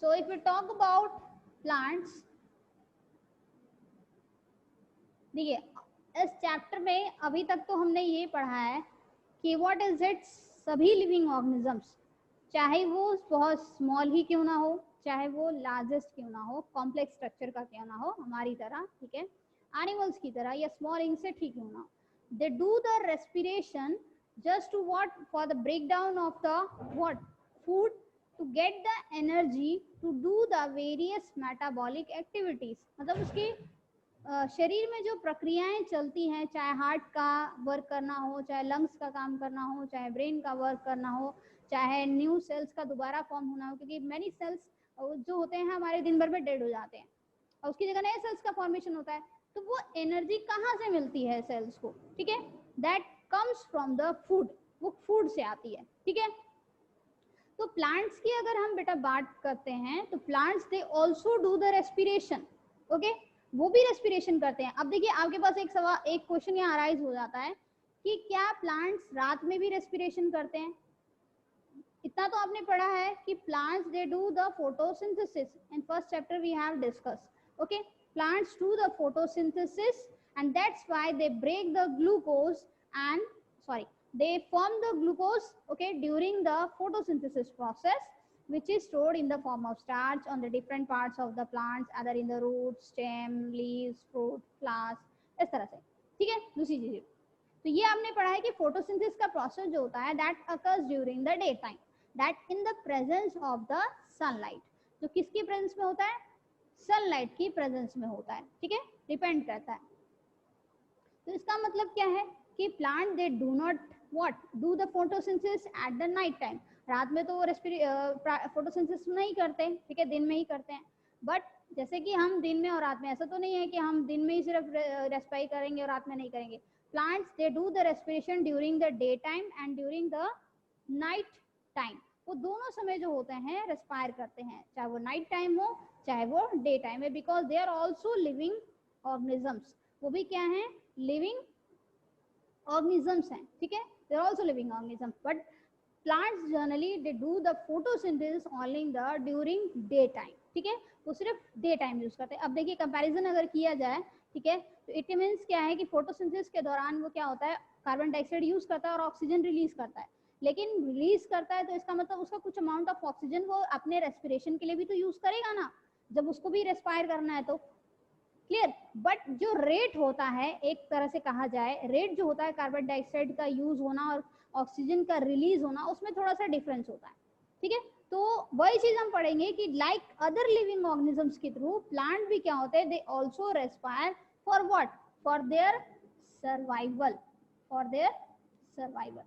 So if we talk about plants, देखिए इस chapter में अभी तक तो हमने ये पढ़ा है कि व्हाट इज इट, सभी लिविंग ऑर्गेनिजम्स, चाहे वो बहुत स्मॉल ही क्यों ना हो, चाहे वो लार्जेस्ट क्यों ना हो, कॉम्प्लेक्स स्ट्रक्चर का क्यों ना हो हमारी तरह, ठीक है, एनिमल्स की तरह या स्मॉल इंसेक्ट ही क्यों ना हो, दे do the respiration just to what, for the breakdown of the what food, to get the energy to do the various metabolic activities, मतलब उसके शरीर में जो प्रक्रियाएं चलती हैं, चाहे हार्ट का वर्क करना हो, चाहे लंग्स का काम करना हो, चाहे ब्रेन का वर्क करना हो, चाहे न्यू सेल्स का दोबारा फॉर्म होना हो, क्योंकि मैनी सेल्स जो होते हैं हमारे दिन भर में डेड हो जाते हैं और उसकी जगह नए सेल्स का फॉर्मेशन होता है, तो वो एनर्जी कहाँ से मिलती है सेल्स को, ठीक है, that comes from the food, वो फूड से आती है, ठीक है। तो प्लांट्स की अगर हम बेटा बात करते हैं तो plants they also do the respiration, okay, वो भी रेस्पिरेशन करते हैं। अब देखिए आपके पास एक सवाल, एक क्वेश्चन यहाँ अराइज हो जाता है कि क्या प्लांट्स रात में भी रेस्पिरेशन करते हैं? इतना तो आपने पढ़ा है कि plants they do the photosynthesis, in first chapter we have discuss, okay, plants do the photosynthesis and that's why they break the glucose and sorry they form the glucose, okay, during the photosynthesis process, which is stored in the form of starch on the different parts of the plants, either in the roots, stem, leaves, fruit, flowers, इस तरह से, ठीक है। दूसरी चीज, तो ये आपने पढ़ा है कि फोटोसिंथेसिस का प्रोसेस जो होता है that occurs during the day time, that in the presence of the sunlight, जो किसकी प्रेजेंस में होता है, सनलाइट की प्रेजेंस में होता है, ठीक है, डिपेंड करता है। तो इसका मतलब क्या है कि plant they do not what do the photosynthesis at the night time, रात में तो वो फोटोसिंथेसिस नहीं करते, ठीक है, दिन में ही करते हैं। बट जैसे कि हम दिन में और रात में, ऐसा तो नहीं है कि हम दिन में ही सिर्फ रेस्पायर करेंगे और रात में नहीं करेंगे। Plants they do the respiration during the day time and during the night time, वो दोनों समय जो होते हैं रेस्पायर करते हैं, चाहे वो नाइट टाइम हो चाहे वो डे टाइम है, because they are also living organisms, वो भी क्या है, लिविंग ऑर्गेनिजम्स हैं, ठीक है, they are also living organisms. But plants generally they do the photosynthesis only in the during day time, ठीक है, वो सिर्फ डे टाइम यूज करते हैं। अब देखिए कंपैरिजन अगर किया जाए, ठीक है, तो इट मीन्स क्या है कि फोटोसिंथेसिस के दौरान वो क्या होता है, कार्बन डाइऑक्साइड यूज करता है और ऑक्सीजन रिलीज करता है, लेकिन रिलीज करता है तो इसका मतलब उसका कुछ अमाउंट ऑफ ऑक्सीजन वो अपने रेस्पिरेशन के लिए भी तो यूज करेगा ना, जब उसको भी रेस्पायर करना है तो, क्लियर। बट जो रेट होता है, एक तरह से कहा जाए रेट जो होता है कार्बन डाइऑक्साइड का यूज होना और ऑक्सीजन का रिलीज होना, उसमें थोड़ा सा डिफरेंस होता है, ठीक है। तो वही चीज हम पढ़ेंगे कि लाइक अदर लिविंग ऑर्गेनिजम्स के थ्रू प्लांट भी क्या होते हैं, they also respire for what, for their survival, for their survival,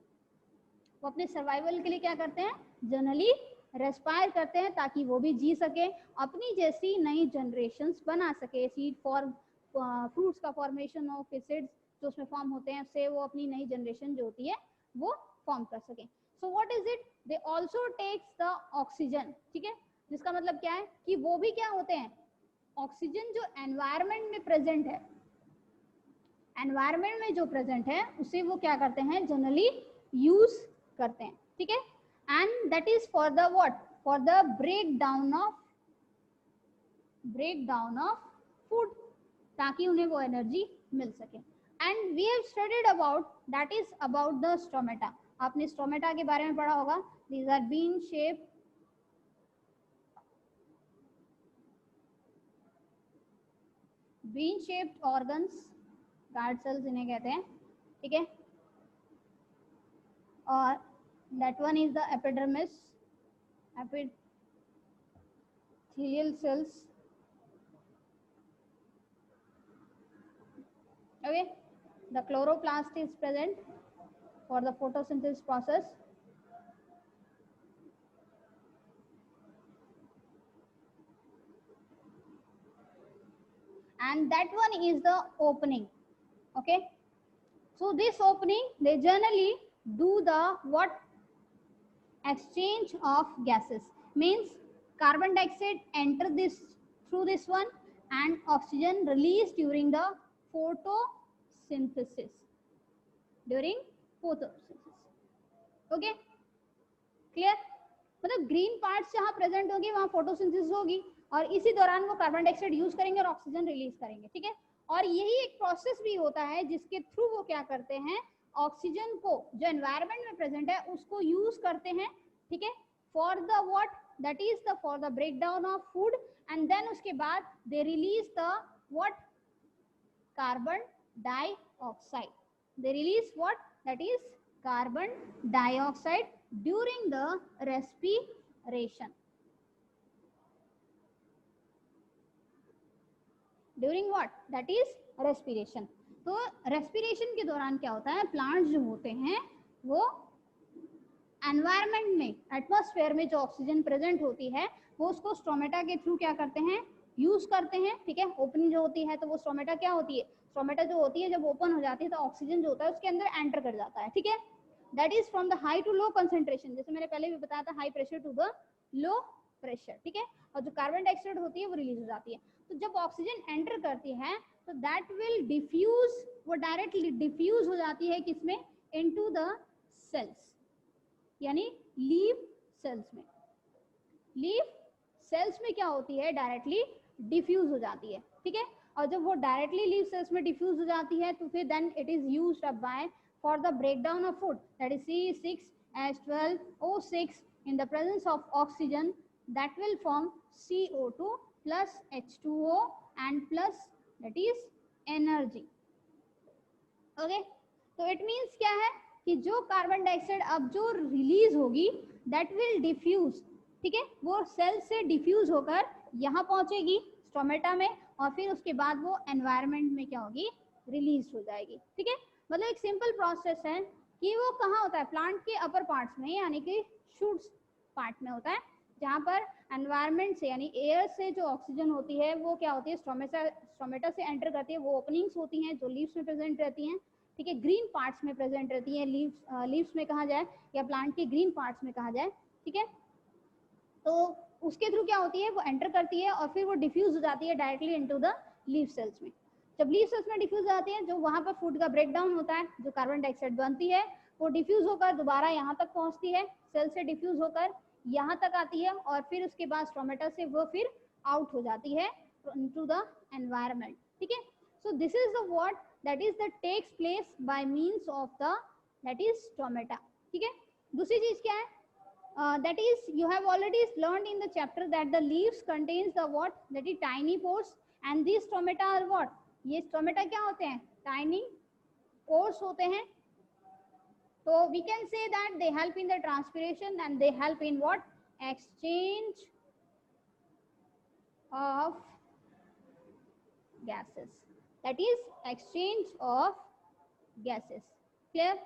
वो अपने सर्वाइवल के लिए क्या करते हैं, जनरली रेस्पायर करते हैं ताकि वो भी जी सके, अपनी जैसी नई जनरेशन्स बना सके, सीड फॉर्म, फ्रूट्स का फॉर्मेशन हो, फिर सीड्स जो उसमें फॉर्म होते हैं उससे वो अपनी नई जनरेशन जो होती है वो फॉर्म कर सके। So what is it, they also takes the oxygen, ठीक है, जिसका मतलब क्या है कि वो भी क्या होते हैं, ऑक्सीजन जो एनवायरमेंट में प्रेजेंट है, एनवायरमेंट में जो प्रेजेंट है उसे वो क्या करते हैं, जनरली यूज करते हैं, ठीक है, and that is for the what, for the breakdown of food, ताकि उन्हें वो एनर्जी मिल सके। And we have studied about, that is about the stomata, आपने स्टोमेटा के बारे में पढ़ा होगा, these are bean shaped organs, guard cells इन्हें कहते हैं, ठीक है, और that one is the epidermis, epithelial cells, okay, the chloroplast is present for the photosynthesis process, and that one is the opening, okay. So this opening they generally do the what, exchange of gases, means carbon dioxide enter this through this one and oxygen released during the photosynthesis, during photosynthesis, okay, clear। मतलब green parts जहाँ present होगी वहाँ photosynthesis होगी और इसी दौरान वो carbon dioxide use करेंगे और ऑक्सीजन रिलीज करेंगे, ठीक है। और यही एक प्रोसेस भी होता है जिसके थ्रू वो क्या करते हैं, ऑक्सीजन को जो एनवायरनमेंट में प्रेजेंट है उसको यूज करते हैं, ठीक है, for the what, that is the for the break down of food, and then उसके बाद they release the what, carbon dioxide, they release what, that is carbon dioxide during the respiration, during what, that is respiration। तो respiration के दौरान क्या होता है, plants जो होते हैं वो एनवायरनमेंट में, एटमॉस्फेयर में जो ऑक्सीजन प्रेजेंट होती है वो उसको स्ट्रोमेटा के थ्रू क्या करते हैं, यूज करते हैं, ठीक है। ओपनिंग जो होती है तो वो स्ट्रोमेटा क्या होती है, स्ट्रोमेटा जो होती है जब ओपन हो जाती है तो ऑक्सीजन जो होता है उसके अंदर एंटर कर जाता है, ठीक है। That is from the high to low concentration, जैसे मैंने पहले भी बताया था, high pressure to the low pressure, ठीक है। और जो कार्बन डाइऑक्साइड होती है वो रिलीज हो जाती है। तो जब ऑक्सीजन एंटर करती है तो दैट विल डिफ्यूज, वो डायरेक्टली डिफ्यूज हो जाती है किसमें, इनटू द सेल्स, यानी लीव सेल्स में। लीव सेल्स में क्या होती है, डायरेक्टली डिफ्यूज हो जाती है, ठीक है। और जब वो डायरेक्टली लीव सेल्स में डिफ्यूज हो जाती है तो फिर then it is used up by for the breakdown of food, that is C6H12O6 in the presence of oxygen that will form CO2 plus H2O and plus that is energy, okay। तो it means क्या है कि जो carbon dioxide अब जो release होगी that will diffuse, ठीक है, वो सेल से डिफ्यूज होकर यहाँ पहुंचेगी स्टोमेटा में और फिर उसके बाद वो एनवायरनमेंट में क्या होगी, रिलीज हो जाएगी, ठीक है। मतलब एक सिंपल प्रोसेस है कि वो कहाँ होता है, प्लांट के अपर पार्ट्स में, यानी कि शूट्स पार्ट में होता है, जहाँ पर एनवायरनमेंट से यानी एयर से जो ऑक्सीजन होती है वो क्या होती है, स्टोमेटा से एंटर करती है, वो ओपनिंग्स होती हैं जो लीव्स में प्रेजेंट रहती हैं, ठीक है, ग्रीन पार्ट्स में प्रेजेंट रहती है, लीव्स में कहा जाए या प्लांट के ग्रीन पार्ट्स में कहा जाए, ठीक है। तो उसके थ्रू क्या होती है, वो एंटर करती है और फिर वो डिफ्यूज हो जाती है directly into the leaf cells में। जब लीव सेल्स में डिफ्यूज हो जाती है, जो वहां पर फूड का ब्रेक डाउन होता है, जो कार्बन डाइऑक्साइड बनती है वो डिफ्यूज होकर दोबारा यहाँ तक पहुंचती है, सेल से डिफ्यूज होकर यहाँ तक आती है और फिर उसके बाद स्टोमेटा से वो फिर आउट हो जाती है इनटू द एनवायरनमेंट, ठीक है। So this is the what that is that takes place by means of the that is stomata, ठीक है। दूसरी चीज क्या है, that is you have already learned in the chapter that the leaves contains the what, that is tiny pores, and these stomata are what, ये stomata क्या होते हैं, tiny pores होते हैं। so we can say that they help in the transpiration and they help in what, exchange of gases, that is exchange of gases, clear।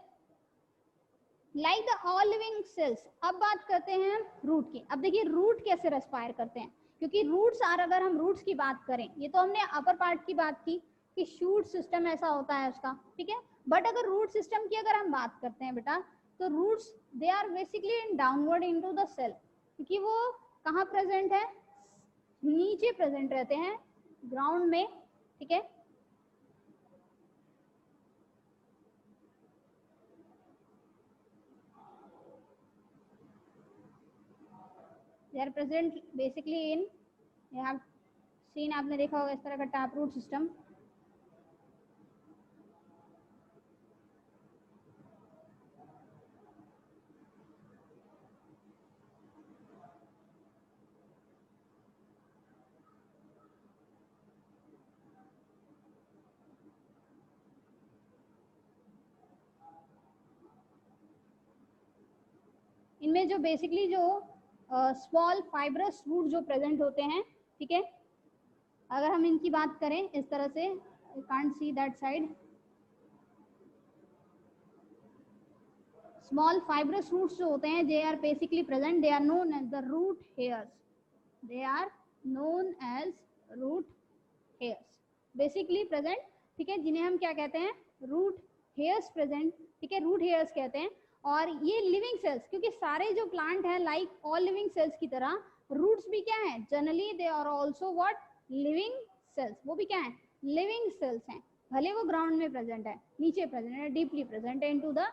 Like the all living cells. अब बात करते हैं root की। अब देखिए root कैसे respire करते हैं, क्योंकि रूट्स आर, अगर हम रूट्स की बात करें, ये तो हमने अपर पार्ट की बात की कि शूट सिस्टम ऐसा होता है उसका, ठीक है। बट अगर रूट सिस्टम की अगर हम बात करते हैं बेटा, तो roots they are basically in downward into the cell, क्योंकि वो कहाँ प्रेजेंट है, नीचे प्रेजेंट रहते हैं ग्राउंड में, ठीक है। they are present basically in, you have seen, आपने देखा होगा इस तरह का टैप रूट सिस्टम। इनमें जो बेसिकली जो स्मॉल फाइब्रस रूट जो प्रेजेंट होते हैं, ठीक है, अगर हम इनकी बात करें इस तरह से, you can't see that side, small fibrous roots जो होते हैं, they are basically present, they are known as the root hairs, they are known as root hairs, basically present, ठीक है, जिन्हें हम क्या कहते हैं, रूट हेयर्स प्रेजेंट, ठीक है, रूट हेयर्स कहते हैं। और ये लिविंग सेल्स, क्योंकि सारे जो प्लांट हैं लाइक ऑल लिविंग सेल्स की तरह रूट्स भी क्या है, generally they are also what, living cells, वो भी क्या है, लिविंग सेल्स हैं, भले वो ग्राउंड में प्रेजेंट है, नीचे प्रेजेंट है, डीपली प्रेजेंट है इनटू द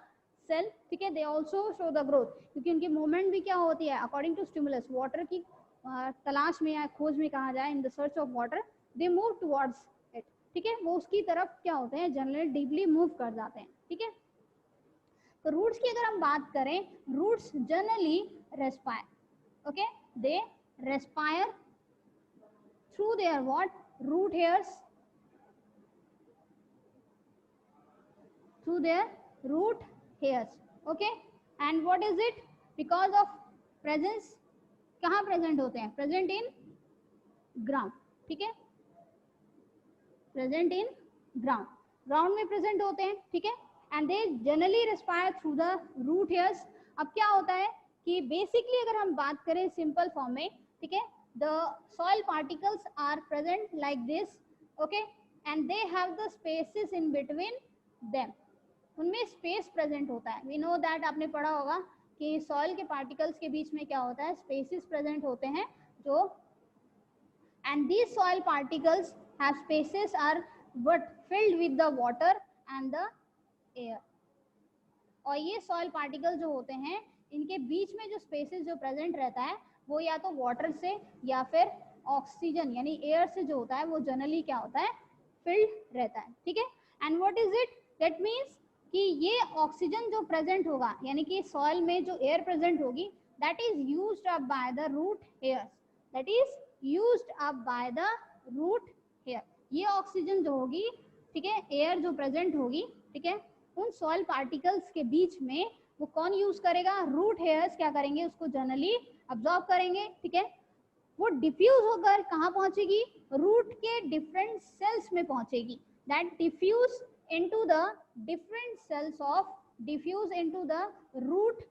सेल, ठीक है, they also show the growth, क्योंकि उनकी मूवमेंट भी क्या होती है अकॉर्डिंग टू स्टिमुलस, वाटर की तलाश में या खोज में कहा जाए, in the search of water they move towards it, ठीक है, वो उसकी तरफ क्या होते हैं जनरली डीपली मूव कर जाते हैं, ठीक है। तो रूट्स की अगर हम बात करें, roots generally respire, okay, they respire through their what root hairs, through their root hairs, okay, and what is it, because of presence, कहाँ प्रेजेंट होते हैं, प्रेजेंट इन ग्राउंड, ठीक है, प्रेजेंट इन ग्राउंड, ग्राउंड में present होते हैं, ठीक है, and they generally respire through the root hairs. अब क्या होता है कि बेसिकली अगर हम बात करें सिंपल फॉर्म में, ठीक है, the soil particles are present like this, okay, and they have the spaces in between them, उनमें स्पेस प्रेजेंट होता है, वी नो दैट, आपने पढ़ा होगा कि सॉइल के पार्टिकल्स के बीच में क्या होता है, स्पेसेस प्रेजेंट होते हैं, जो and these soil particles have spaces are what filled with the water and the air, और ये सॉइल पार्टिकल जो होते हैं इनके बीच में जो स्पेसेस जो प्रेजेंट रहता है वो या तो वाटर से या फिर ऑक्सीजन यानी एयर से जो होता है वो जनरली क्या होता है, फिल्ड रहता है, ठीक है, and what is it, that means कि ये ऑक्सीजन जो प्रेजेंट होगा यानी कि सॉइल में जो एयर प्रेजेंट होगी that is used up by the root hairs, that is used up by the root hair, ये ऑक्सीजन जो होगी, ठीक है, एयर जो प्रेजेंट होगी, ठीक है, उन सॉइल पार्टिकल्स के बीच में वो कौन यूज करेगा, रूट हेयर्स क्या करेंगे, उसको जनरली अब्सॉर्ब करेंगे, ठीक है, वो डिफ्यूज होकर कहाँ पहुंचेगी, रूट के डिफरेंट सेल्स में पहुंचेगी, that diffuse into the different cells of, diffuse into the root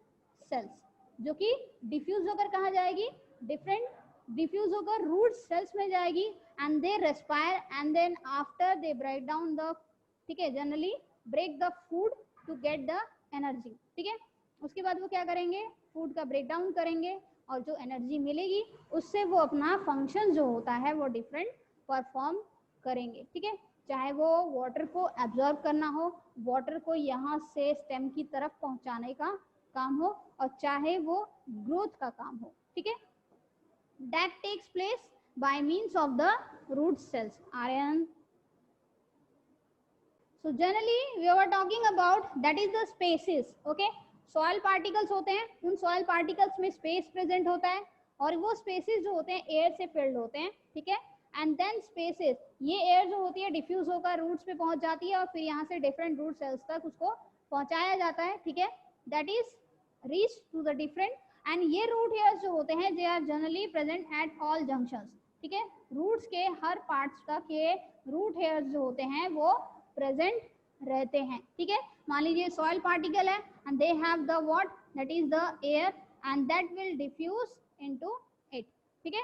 cells, जो कि डिफ्यूज होकर कहाँ जाएगी, डिफरेंट डिफ्यूज होकर रूट सेल्स में जाएगी, and they respire and then after they break down the, ठीक है, generally break the food to get the energy, ठीक है, उसके बाद वो क्या करेंगे, फूड का ब्रेक डाउन करेंगे और जो एनर्जी मिलेगी उससे वो अपना फंक्शन जो होता है वो डिफरेंट परफॉर्म करेंगे, ठीक है, चाहे वो वाटर को एब्जॉर्ब करना हो, वाटर को यहाँ से स्टेम की तरफ पहुंचाने का काम हो, और चाहे वो ग्रोथ का काम हो, ठीक है, that takes place by means of the root cells, Aryan. So generally we were talking about that is the spaces, okay, soil particles होते हैं, उन soil particles में space present होता है और वो spaces जो होते हैं air से filled होते हैं, ठीक है, and then spaces, ये air जो होती है diffuse होकर roots पे पहुंच जाती है और फिर यहाँ से different root cells तक उसको पहुंचाया जाता है, ठीक है, that is reached to the different, and ये रूट हेयर्स जो होते हैं they are generally present at all junctions, ठीक है, रूट्स के हर पार्ट्स तक ये रूट हेयर्स जो होते हैं वो प्रेजेंट रहते हैं, ठीक है, मान लीजिए सॉइल पार्टिकल है and they have the what, that is the air and that will diffuse into it, ठीक है,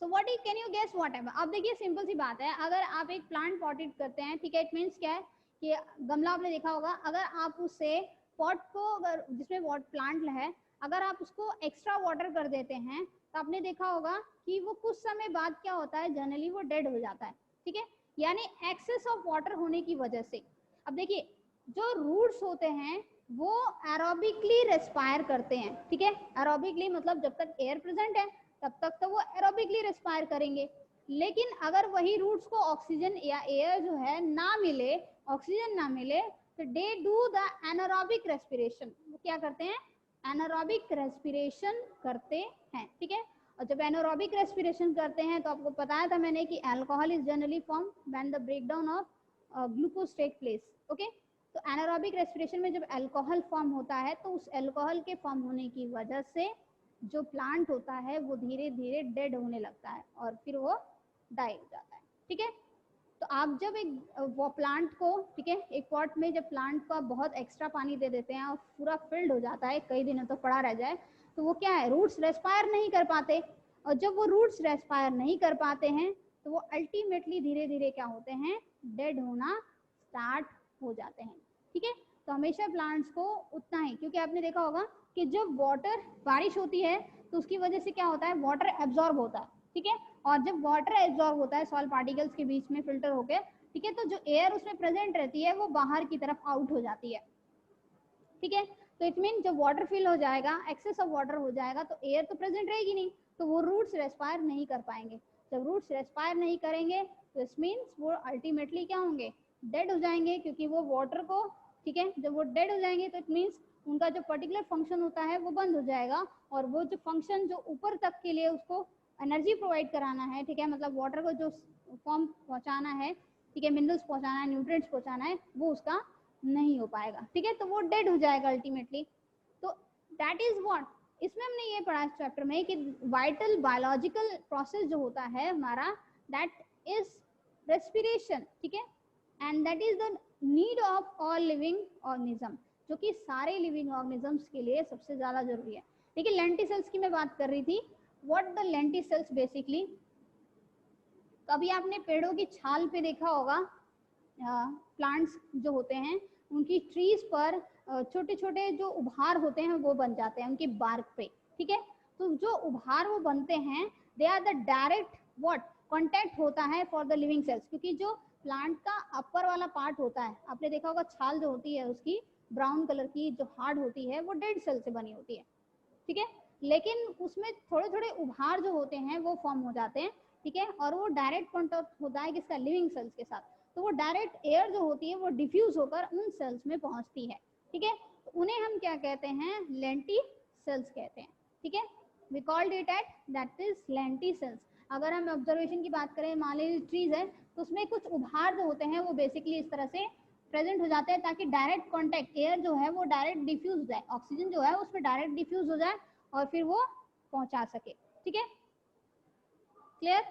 so what is, can you guess what ever, अब देखिए सिंपल सी बात है, अगर आप एक प्लांट पॉटेड करते हैं, ठीक है, इट मीन्स क्या है कि गमला आपने देखा होगा, अगर आप उससे पॉट को अगर जिसमें वाटर प्लांट है अगर आप उसको एक्स्ट्रा वाटर कर देते हैं तो आपने देखा होगा कि वो कुछ समय बाद क्या होता है, जनरली वो डेड हो जाता है, ठीक है, यानी एक्सेस ऑफ वाटर होने की वजह से। अब देखिए जो रूट्स होते हैं वो एरोबिकली रेस्पायर करते हैं, ठीक है, एरोबिकली मतलब जब तक एयर प्रेजेंट है तब तक तो वो एरोबिकली रेस्पायर करेंगे, लेकिन अगर वही रूट्स को ऑक्सीजन या एयर जो है ना मिले, ऑक्सीजन ना मिले, तो दे डू द एनारोबिक रेस्पिरेशन, वो क्या करते हैं, एनारोबिक रेस्पिरेशन करते हैं, ठीक है, और जब एनारोबिक रेस्पिरेशन करते हैं तो आपको बताया था मैंने कि alcohol is generally form when the breakdown of glucose take place, okay, तो एनारोबिक रेस्पिरेशन में जब अल्कोहल फॉर्म होता है तो उस अल्कोहल के फॉर्म होने की वजह से जो प्लांट होता है वो धीरे धीरे डेड होने लगता है और फिर वो डाई हो जाता है, ठीक है, तो आप जब एक वो प्लांट को, ठीक है, एक पॉट में जब प्लांट को आप बहुत एक्स्ट्रा पानी दे देते हैं और पूरा फिल्ड हो जाता है, कई दिनों तो पड़ा रह जाए, तो वो क्या है, रूट्स रेस्पायर नहीं कर पाते, और जब वो रूट्स रेस्पायर नहीं कर पाते हैं तो वो अल्टीमेटली धीरे धीरे क्या होते हैं, डेड होना स्टार्ट हो जाते हैं, ठीक है, तो हमेशा प्लांट्स को उतना ही, क्योंकि आपने देखा होगा कि जब वाटर बारिश होती है तो उसकी वजह से क्या होता है, वाटर एब्जॉर्ब होता है, ठीक है, और जब वाटर एब्जॉर्ब होता है सॉइल पार्टिकल्स के बीच में फिल्टर होकर, ठीक है, तो जो एयर उसमें प्रेजेंट रहती है वो बाहर की तरफ आउट हो जाती है, ठीक है। तो इट मीन जब वाटर फिल हो जाएगा, एक्सेस ऑफ वाटर हो जाएगा, तो एयर तो प्रेजेंट रहेगी नहीं, तो वो रूट्स रेस्पायर नहीं कर पाएंगे। जब रूट्स रेस्पायर नहीं करेंगे तो इट मीन्स वो अल्टीमेटली क्या होंगे, डेड हो जाएंगे, क्योंकि वो वाटर को, ठीक है, जब वो डेड हो जाएंगे तो इट मीन्स उनका जो पर्टिकुलर फंक्शन होता है वो बंद हो जाएगा, और वो जो फंक्शन जो ऊपर तक के लिए उसको एनर्जी प्रोवाइड कराना है, ठीक है, मतलब वाटर को जो फॉर्म पहुंचाना है, ठीक है, मिनरल्स पहुंचाना है, न्यूट्रिएंट्स पहुंचाना है, वो उसका नहीं हो पाएगा, ठीक है, तो वो डेड हो जाएगा अल्टीमेटली। तो दैट इज व्हाट, इसमें हमने ये पढ़ा इस चैप्टर में कि वाइटल बायोलॉजिकल प्रोसेस जो होता है हमारा, दैट इज रेस्पिरेशन, ठीक है, and that is the need of all living organism, जो कि सारे लिविंग ऑर्गेनिजम्स के लिए सबसे ज्यादा जरूरी है। देखिए लेंटिसेल्स की मैं बात कर रही थी, व्हाट द लेंटिसेल्स बेसिकली, कभी आपने पेड़ों की छाल पे देखा होगा, प्लांट्स जो होते हैं उनकी ट्रीज पर छोटे छोटे जो उभार होते हैं वो बन जाते हैं उनकी बार्क पे, ठीक है, तो जो उभार वो बनते हैं they are the direct what contact होता है फॉर द लिविंग सेल्स, क्योंकि जो प्लांट का अपर वाला पार्ट होता है, आपने देखा होगा छाल जो होती है उसकी ब्राउन कलर की जो हार्ड होती है वो डेड सेल से बनी होती है, ठीक है, लेकिन उसमें थोड़े थोड़े उभार जो होते हैं वो फॉर्म हो जाते हैं, ठीक है, और वो डायरेक्ट कॉन्टेक्ट होता है किसका, लिविंग सेल्स के साथ, तो वो डायरेक्ट एयर जो होती है वो डिफ्यूज होकर उन सेल्स में पहुंचती है, ठीक है, तो उन्हें हम क्या कहते हैं, लेंटी सेल्स कहते हैं, ठीक है, we called it at that is lenticels. अगर हम ऑब्जर्वेशन की बात करें, मान लीजिए ट्रीज है तो उसमें कुछ उभार जो होते हैं वो बेसिकली इस तरह से प्रेजेंट हो जाते हैं, ताकि डायरेक्ट कांटेक्ट एयर जो है वो डायरेक्ट डिफ्यूज हो जाए, ऑक्सीजन जो है उसमें डायरेक्ट डिफ्यूज हो जाए और फिर वो पहुंचा सके, ठीक है, clear.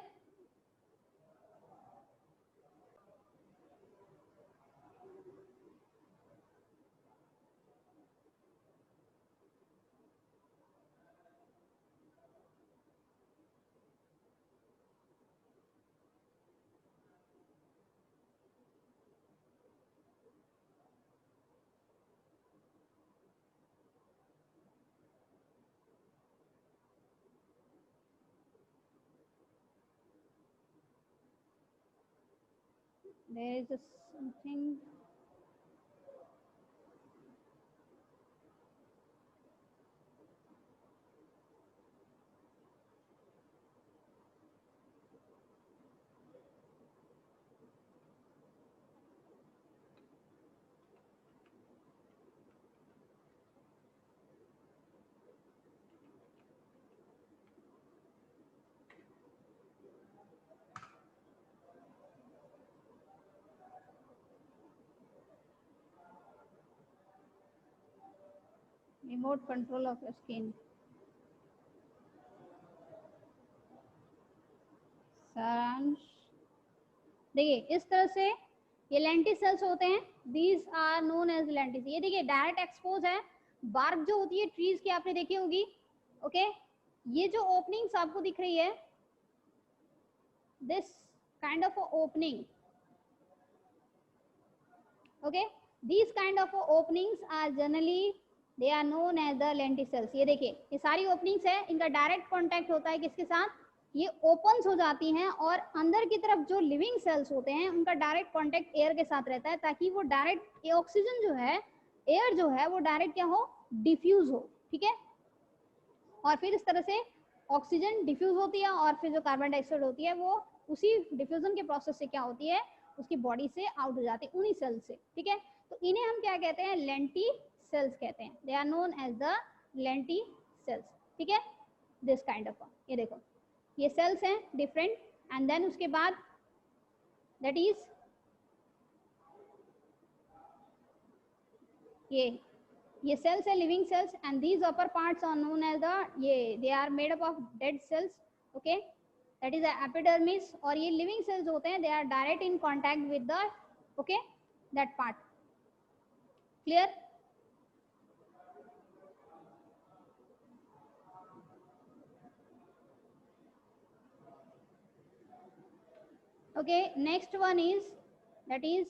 There is a something, remote control of your skin, सारांश। देखिए इस तरह से ये लेंटिस सेल्स होते हैं, these are known as lenticels. ये देखिए डायरेक्ट एक्सपोज है, बार्क जो होती है ट्रीज की आपने देखी होगी, ओके, ये जो ओपनिंग्स आपको दिख रही है, this kind of opening, okay, these kind of openings are generally they are known as the lenticels। ये देखिए ये सारी ओपनिंग्स है, इनका डायरेक्ट कांटेक्ट होता है किसके साथ, ये ओपन्स हो जाती हैं, और अंदर की तरफ जो लिविंग सेल्स होते हैं उनका डायरेक्ट कांटेक्ट एयर के साथ रहता है, ताकि वो डायरेक्ट ऑक्सीजन जो है, एयर जो है वो डायरेक्ट क्या हो, डिफ्यूज हो, ठीक है, और फिर इस तरह से ऑक्सीजन डिफ्यूज होती है, और फिर जो कार्बन डाइऑक्साइड होती है वो उसी डिफ्यूजन के प्रोसेस से क्या होती है, उसकी बॉडी से आउट हो जाती है उन्हीं सेल से, ठीक है, तो इन्हें हम क्या कहते हैं, लेंटी सेल्स कहते हैं, they are known as the lenticels, ठीक है, दिस काइंड ऑफ, ये देखो ये सेल्स हैं डिफरेंट, एंड देन उसके बाद दैट इज ये सेल्स है living cells, and these upper parts are known as the, ये they are made up of dead cells, okay, that is epidermis, और ये लिविंग सेल्स होते हैं, they are direct in contact with the, okay, that part, clear. Okay, next one is that is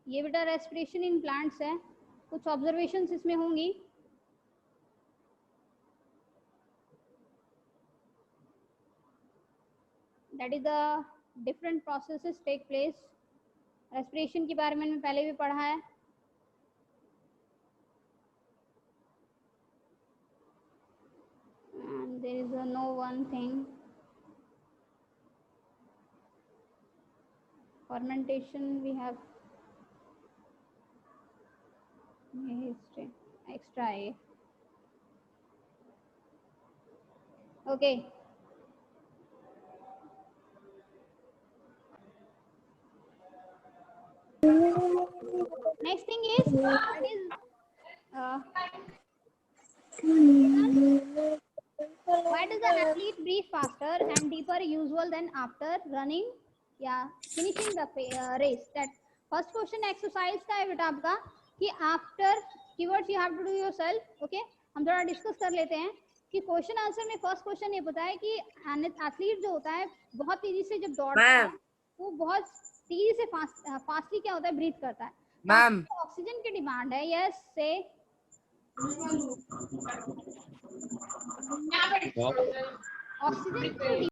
ये बेटा respiration in plants है, कुछ observations इसमें होंगी। That is the different processes take place. Respiration के बारे में मैंने पहले भी पढ़ा है। And there is no one thing. Fermentation we have history extra A. Okay. Next thing is what is why does an athlete breathe faster and deeper usual than after running या finishing the race? That first question exercise का है बेटा आपका कि after keywords you have to do yourself. Okay, हम थोड़ा discuss कर लेते हैं कि क्वेश्चन आंसर में फर्स्ट क्वेश्चन ये पता है कि एथलीट जो होता है बहुत तेजी से जब दौड़ता है वो बहुत तेजी से फास्टली क्या होता है ब्रीथ करता है। मैम ऑक्सीजन की डिमांड है। यस से ऑक्सीजन की